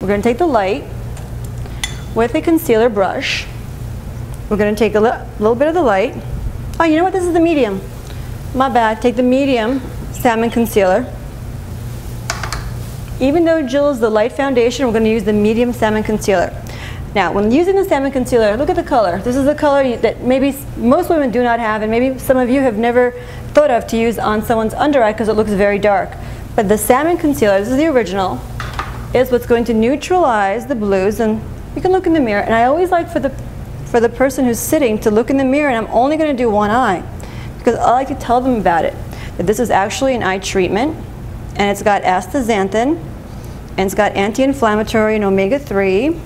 we're going to take the light with a concealer brush. We're going to take a little bit of the light. Oh, you know what? This is the medium. My bad. Take the medium salmon concealer. Even though Jill is the light foundation, we're going to use the medium salmon concealer. Now, when using the salmon concealer, look at the color. This is the color that maybe most women do not have, and maybe some of you have never thought of to use on someone's under eye because it looks very dark. But the salmon concealer, this is the original, is what's going to neutralize the blues. And you can look in the mirror. And I always like for the person who's sitting to look in the mirror, and I'm only going to do one eye because I like to tell them about it. That this is actually an eye treatment, and it's got astaxanthin, and it's got anti-inflammatory and omega-3.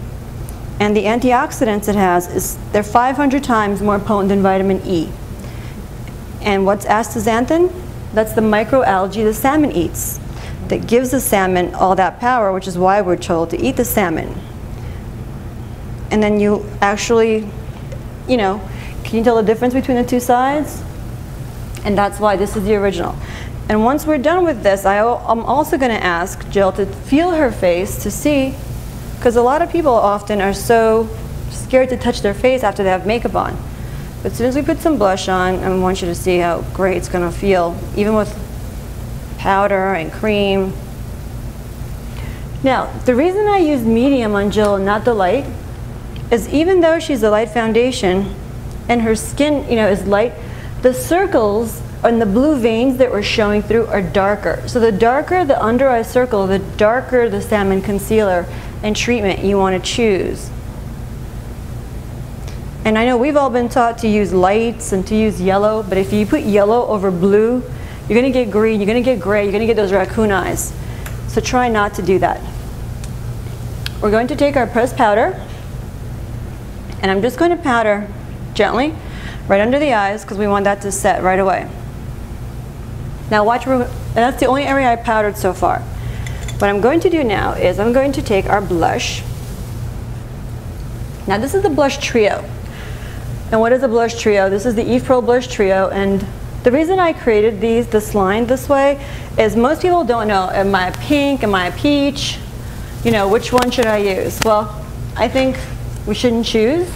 And the antioxidants it has, they're 500 times more potent than vitamin E. And what's astaxanthin? That's the microalgae the salmon eats that gives the salmon all that power, which is why we're told to eat the salmon. And then you actually, you know, can you tell the difference between the two sides? And that's why this is the original. And once we're done with this, I'm also going to ask Jill to feel her face to see, because a lot of people often are so scared to touch their face after they have makeup on. But as soon as we put some blush on, I want you to see how great it's going to feel, even with powder and cream. Now, the reason I used medium on Jill and not the light is even though she's a light foundation and her skin, you know, is light, the circles and the blue veins that we're showing through are darker. So the darker the under eye circle, the darker the salmon concealer and treatment you want to choose. And I know we've all been taught to use lights and to use yellow, but if you put yellow over blue, you're going to get green, you're going to get gray, you're going to get those raccoon eyes. So try not to do that. We're going to take our pressed powder, and I'm just going to powder gently right under the eyes because we want that to set right away. Now watch, and that's the only area I powdered so far. What I'm going to do now is I'm going to take our blush. Now this is the blush trio. And what is a blush trio? This is the Eve Pro Blush Trio, and the reason I created this line this way is most people don't know, am I a pink, am I a peach? You know, which one should I use? Well, I think we shouldn't choose.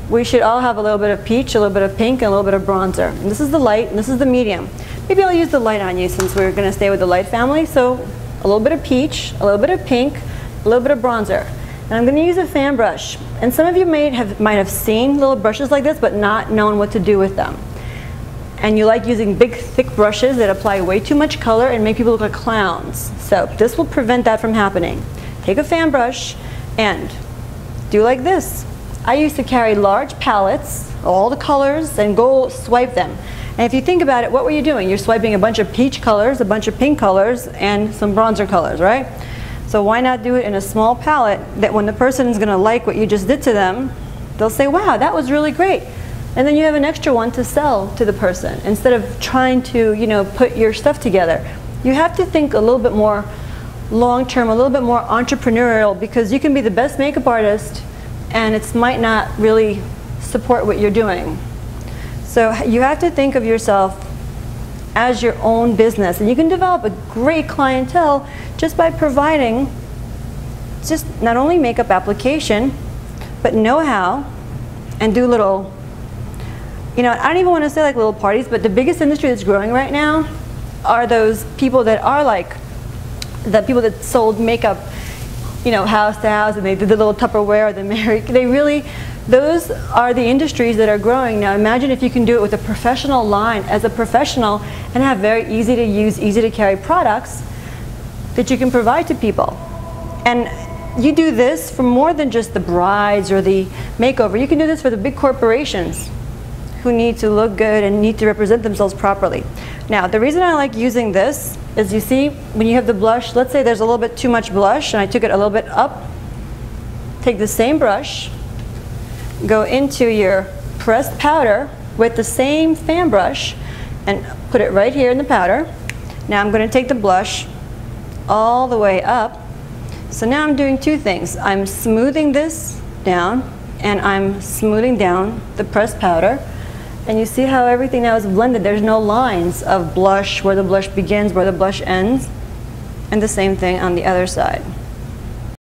We should all have a little bit of peach, a little bit of pink, and a little bit of bronzer. And this is the light, and this is the medium. Maybe I'll use the light on you since we're going to stay with the light family. So a little bit of peach, a little bit of pink, a little bit of bronzer. And I'm going to use a fan brush. And some of you might have seen little brushes like this, but not known what to do with them. And you like using big, thick brushes that apply way too much color and make people look like clowns. So this will prevent that from happening. Take a fan brush and do like this. I used to carry large palettes, all the colors, and go swipe them. And if you think about it, what were you doing? You're swiping a bunch of peach colors, a bunch of pink colors, and some bronzer colors, right? So why not do it in a small palette that when the person is going to like what you just did to them, they'll say, wow, that was really great. And then you have an extra one to sell to the person instead of trying to, you know, put your stuff together. You have to think a little bit more long-term, a little bit more entrepreneurial, because you can be the best makeup artist and it might not really support what you're doing. So you have to think of yourself as your own business, and you can develop a great clientele just by providing just not only makeup application, but know-how, and do little, you know, I don't even want to say like little parties, but the biggest industry that's growing right now are those people that are like the people that sold makeup, you know, house to house, and they did the little Tupperware, the Mary, they really, those are the industries that are growing. Now imagine if you can do it with a professional line as a professional and have very easy to use, easy to carry products that you can provide to people. And you do this for more than just the brides or the makeover. You can do this for the big corporations who need to look good and need to represent themselves properly. Now the reason I like using this is, you see when you have the blush, let's say there's a little bit too much blush and I took it a little bit up, take the same brush, go into your pressed powder with the same fan brush and put it right here in the powder. Now I'm going to take the blush all the way up. So now I'm doing two things. I'm smoothing this down and I'm smoothing down the pressed powder. And you see how everything now is blended. There's no lines of blush, where the blush begins, where the blush ends. And the same thing on the other side.